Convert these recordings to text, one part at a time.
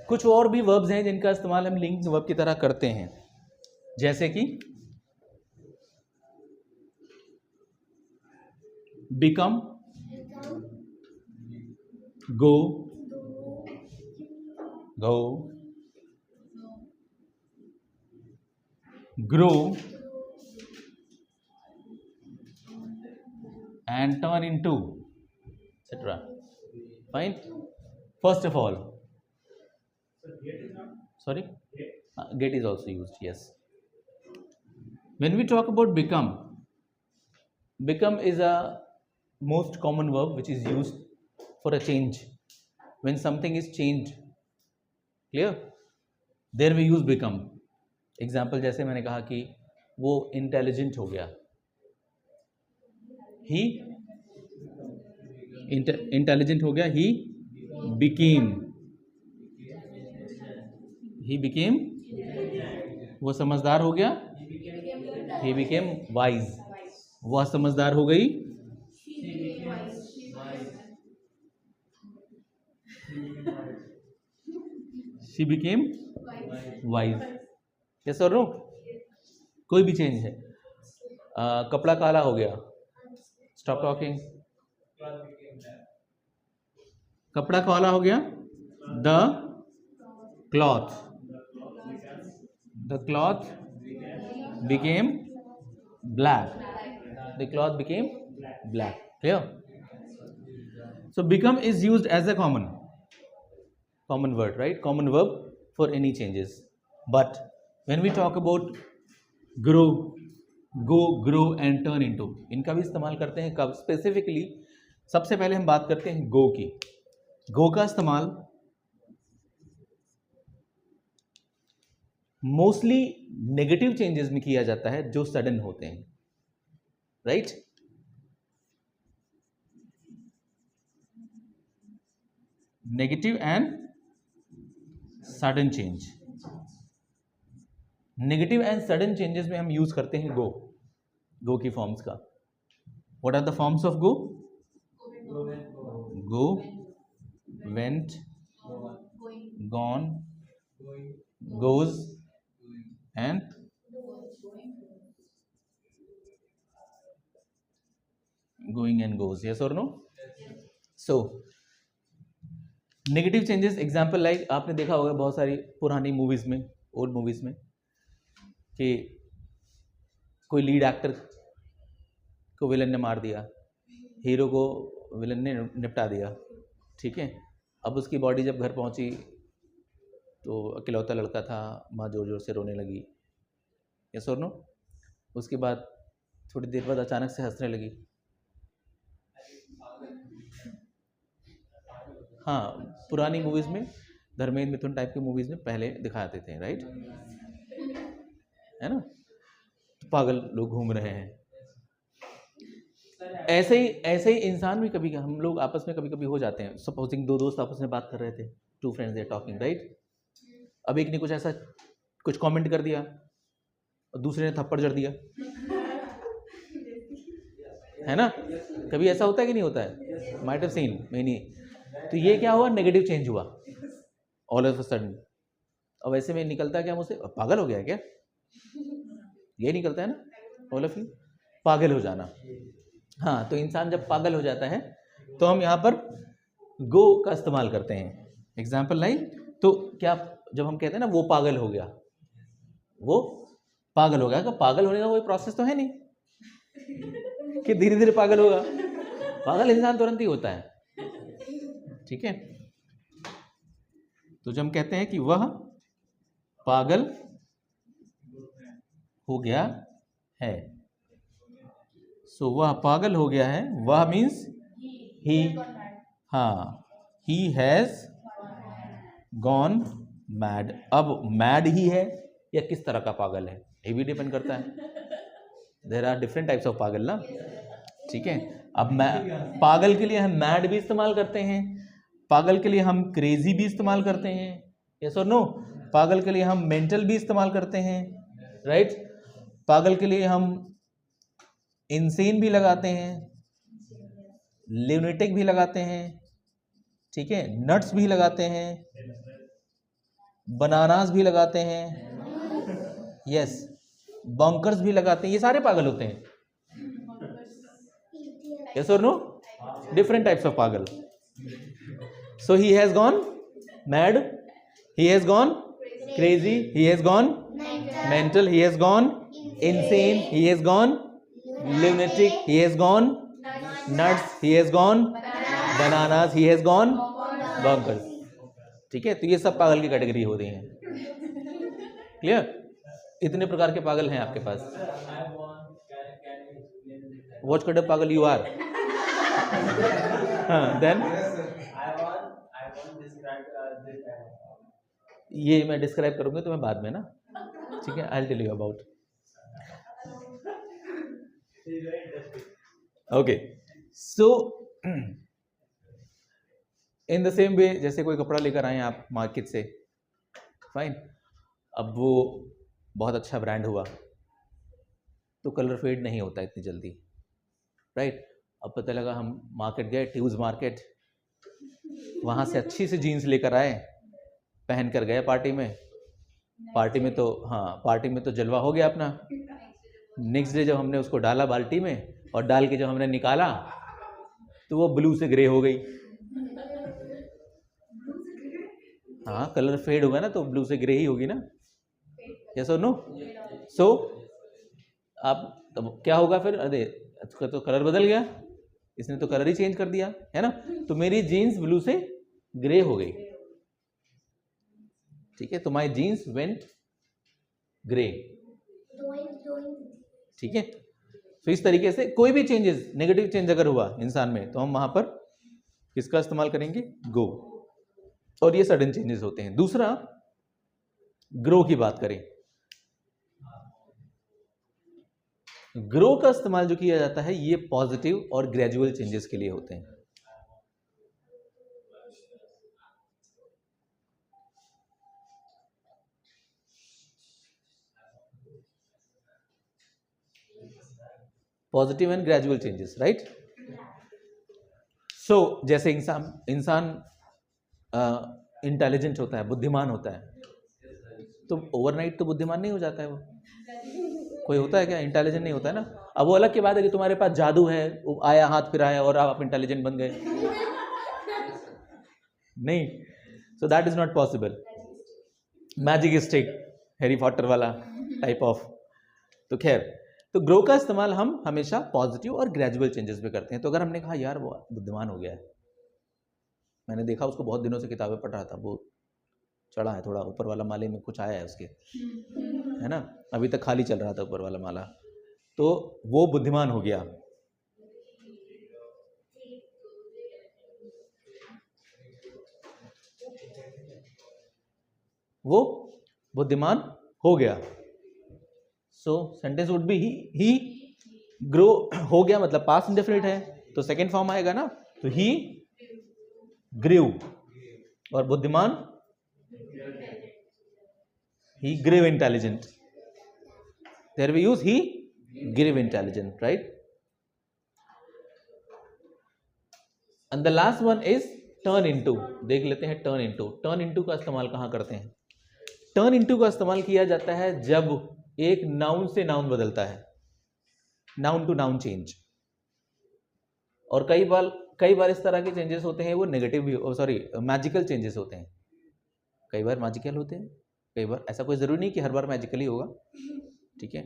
कुछ और भी वर्ब्स हैं जिनका इस्तेमाल हम लिंक्ड वर्ब की तरह करते हैं, जैसे कि become, go, go, grow and turn into, etc. Fine. First of all, sorry, get is also used. Yes. When we talk about become, become is a most common verb which is used for a change. When something is changed, clear? There we use become. Example जैसे मैंने कहा कि वो intelligent हो गया. He intelligent हो गया. He became वो समझदार हो गया. He became wise. वह समझदार हो गई. She became wise. Yes or no? कोई भी चेंज है. कपड़ा काला हो गया. Stop talking. कपड़ा काला हो गया. The cloth became black. The cloth became black. Clear? So become is used as a common word, right? Common verb for any changes. But when we talk about grow, go, grow and turn into, इनका भी इस्तेमाल करते हैं. कब? Specifically सबसे पहले हम बात करते हैं go की. go का इस्तेमाल मोस्टली नेगेटिव चेंजेस में किया जाता है जो सडन होते हैं, right? Negative and sudden change. Negative and sudden changes में हम यूज करते हैं गो की फॉर्म्स का. What are the forms of go? Go, went, gone, goes and going and goes. Yes or no? So negative changes, example like आपने देखा होगा बहुत सारी पुरानी मूवीज में, ओल्ड मूवीज में, कि कोई लीड एक्टर को विलन ने मार दिया, हीरो को विलन ने निपटा दिया. ठीक है. अब उसकी बॉडी जब घर पहुंची तो अकेलौता लड़का था, माँ जोर जोर से रोने लगी. यस और नो? उसके बाद थोड़ी देर बाद अचानक से हंसने लगी. हाँ, पुरानी मूवीज में, धर्मेंद्र मिथुन टाइप की मूवीज में पहले दिखाते थे, राइट? है ना? तो पागल लोग घूम रहे हैं. ऐसे ही इंसान भी कभी, हम लोग आपस में कभी कभी हो जाते हैं. सपोजिंग दो दोस्त आपस में बात कर रहे थे, two friends they are talking, right? अब एक ने कुछ ऐसा कुछ कमेंट कर दिया और दूसरे ने थप्पड़ जड़ दिया, है ना? कभी ऐसा होता है कि नहीं होता है? Might have seen many. तो ये क्या हुआ? नेगेटिव चेंज हुआ ऑल ऑफ अ सडन. और वैसे में निकलता क्या मुझसे? पागल हो गया क्या? ये निकलता है ना ऑल ऑफ यू, पागल हो जाना. हाँ, तो इंसान जब पागल हो जाता है तो हम यहाँ पर गो का इस्तेमाल करते हैं. Example line. तो क्या जब हम कहते हैं ना वो पागल हो गया, वो पागल हो गया, तो पागल होने का कोई प्रोसेस तो है नहीं कि धीरे धीरे पागल होगा. पागल इंसान तुरंत ही होता है. ठीक है. तो जब हम कहते हैं कि वह पागल हो गया है, सो वह पागल हो गया है, वह मीन्स ही, हाँ, ही हैज गॉन मैड. अब मैड ही है या किस तरह का पागल है, ये भी डिपेंड करता है. There are different types of पागल ना. ठीक है. अब पागल के लिए हम मैड भी इस्तेमाल करते हैं, पागल के लिए हम क्रेजी भी इस्तेमाल करते हैं. यस और नो? पागल के लिए हम मेंटल भी इस्तेमाल करते हैं, राइट? पागल के लिए हम इंसेन भी लगाते हैं, ल्यूनेटिक भी लगाते हैं, ठीक है, नट्स भी लगाते हैं, बनानास भी लगाते हैं, यस, बंकर्स भी लगाते हैं, ये सारे पागल होते हैं, यस और नो, डिफरेंट टाइप्स ऑफ पागल. So he has gone mad, he has gone crazy, he has gone mental, he has gone insane, he has gone lunatic, he has gone nuts, he has gone bananas, he has gone bonkers. ठीक है, तो ये सब पागल की category हो रही है. क्लियर? इतने प्रकार के पागल हैं आपके पास. What kind of पागल you are? Then ये मैं डिस्क्राइब करूंगा तुम्हें बाद में ना, ठीक है. I'll tell you about. Okay, so in the same way, जैसे कोई कपड़ा लेकर आए आप मार्केट से, फाइन, अब वो बहुत अच्छा ब्रांड हुआ तो कलर फेड नहीं होता इतनी जल्दी, राइट. अब पता लगा हम मार्केट गए, ट्यूज मार्केट, वहाँ से अच्छी सी जीन्स लेकर आए, पहन कर गए पार्टी में तो हाँ, पार्टी में तो जलवा हो गया अपना. नेक्स्ट डे जब हमने उसको डाला बाल्टी में और डाल के जब हमने निकाला तो वो ब्लू से ग्रे हो गई. हाँ, कलर फेड होगा ना तो ब्लू से ग्रे ही होगी ना, यस और नो. सो अब क्या होगा फिर, अरे इसका तो कलर बदल गया, इसने तो कलर ही चेंज कर दिया है ना, तो मेरी जीन्स ब्लू से ग्रे हो गई. ठीक है, तो माई जीन्स वेंट ग्रे. ठीक है, तो इस तरीके से कोई भी चेंजेस, नेगेटिव चेंज अगर हुआ इंसान में तो हम वहां पर किसका इस्तेमाल करेंगे, गो. और ये सडन चेंजेस होते हैं. दूसरा, ग्रो की बात करें, ग्रो का इस्तेमाल जो किया जाता है ये पॉजिटिव और ग्रेजुअल चेंजेस के लिए होते हैं. Positive and gradual changes, right. So जैसे इंसान इंटेलिजेंट होता है, बुद्धिमान होता है, तो ओवरनाइट तो बुद्धिमान नहीं हो जाता है वो. कोई होता है क्या इंटेलिजेंट नहीं होता है ना. अब वो अलग की बात है कि तुम्हारे पास जादू है, आया हाथ फिराया और आप इंटेलिजेंट बन गए, नहीं. So that is not possible. Magic stick, Harry Potter वाला टाइप ऑफ. तो खैर, तो ग्रो का इस्तेमाल हम हमेशा पॉजिटिव और ग्रेजुअल चेंजेस पे करते हैं. तो अगर हमने कहा यार वो बुद्धिमान हो गया है, मैंने देखा उसको बहुत दिनों से किताबें पढ़ रहा था, वो चढ़ा है थोड़ा ऊपर वाला माले में, कुछ आया है उसके, है ना, अभी तक खाली चल रहा था ऊपर वाला माला, तो वो बुद्धिमान हो गया. वो बुद्धिमान हो गया. सो sentence would be he grow हो गया, मतलब पास्ट इंडेफिनिट है तो सेकेंड फॉर्म आएगा ना, तो ही ग्रेव. और बुद्धिमान, he grew intelligent. There we use he grew intelligent, right. And the last one is turn into. देख लेते हैं टर्न इनटू. टर्न इनटू का इस्तेमाल कहां करते हैं. टर्न इनटू का इस्तेमाल किया जाता है जब एक नाउन से नाउन बदलता है, नाउन टू नाउन चेंज. और कई बार इस तरह के चेंजेस होते हैं वो नेगेटिव भी, सॉरी मैजिकल चेंजेस होते हैं. कई बार मैजिकल होते हैं, कई बार ऐसा कोई जरूरी नहीं कि हर बार मैजिकली होगा. ठीक है,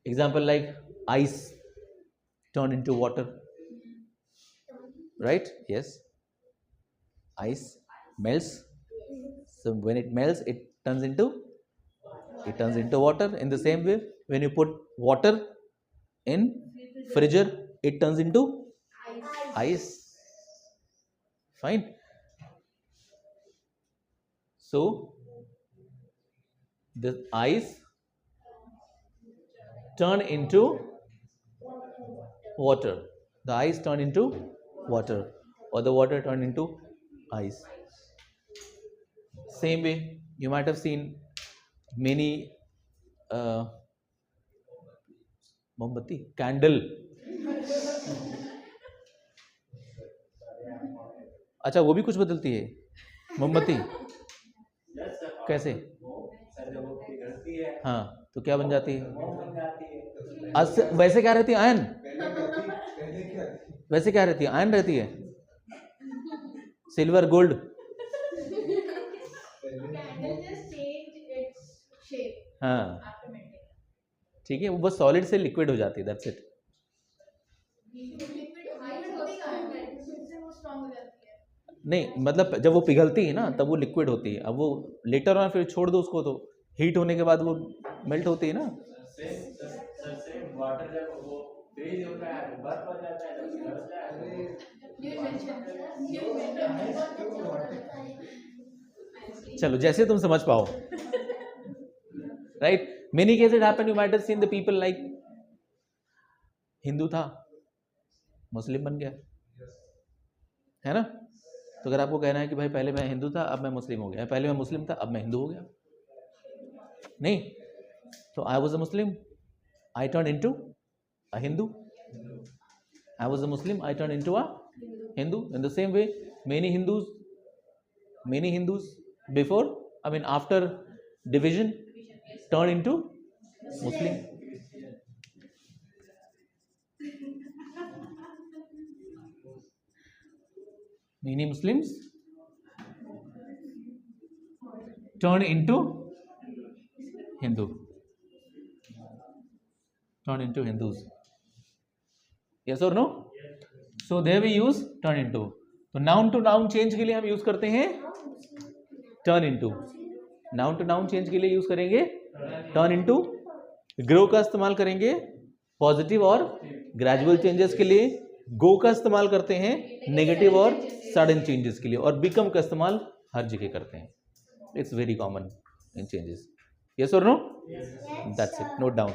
example like ice turn into water, right. Yes, ice melts, so when it melts it turns into water. In the same way, when you put water in freezer it turns into ice. Fine. So the ice turn into water, the ice turn into water, or the water turn into ice. Same way, you might have seen many मोमबत्ती, candle. अच्छा, वो भी कुछ बदलती है मोमबत्ती. कैसे? हाँ, तो क्या बन जाती है? वैसे क्या रहती है? आयन। वैसे क्या रहती है? आयन रहती है। Silver, gold. हाँ, ठीक है, वो बस सॉलिड से लिक्विड हो जाती है, दैट्स इट। नहीं, मतलब जब वो पिघलती है ना तब वो लिक्विड होती है। अब वो लेटर ऑन फिर छोड़ दो उसको, तो हीट होने के बाद वो मेल्ट होती है ना। वाटर जब वो फ्रीज होता है तो बर्फ बन जाता है, तो पिघलता है। चलो, जैसे तुम समझ पाओ, right? Many cases it happened, you might have seen the people like Hindu था, मुस्लिम बन गया, है ना? तो अगर आपको कहना है कि भाई पहले मैं हिंदू था अब मैं मुस्लिम हो गया, पहले मैं मुस्लिम था अब मैं हिंदू हो गया, नहीं, तो I was a Muslim, I turned into a Hindu. I was a Muslim, I turned into a Hindu. In the same way, many Hindus before, I mean after division, turned into Muslim. Many Muslims turned into Hindu. Turn into Hindus. Yes or no? So there we use turn into. तो noun to noun change के लिए हम use करते हैं turn into. Noun to noun change के लिए use करेंगे turn into. grow का इस्तेमाल करेंगे पॉजिटिव और ग्रेजुअल चेंजेस के लिए. go का इस्तेमाल करते हैं नेगेटिव और सडन चेंजेस के लिए. और become का इस्तेमाल हर जगह करते हैं. It's very common in changes. Yes or no? Yes. That's it. Note down.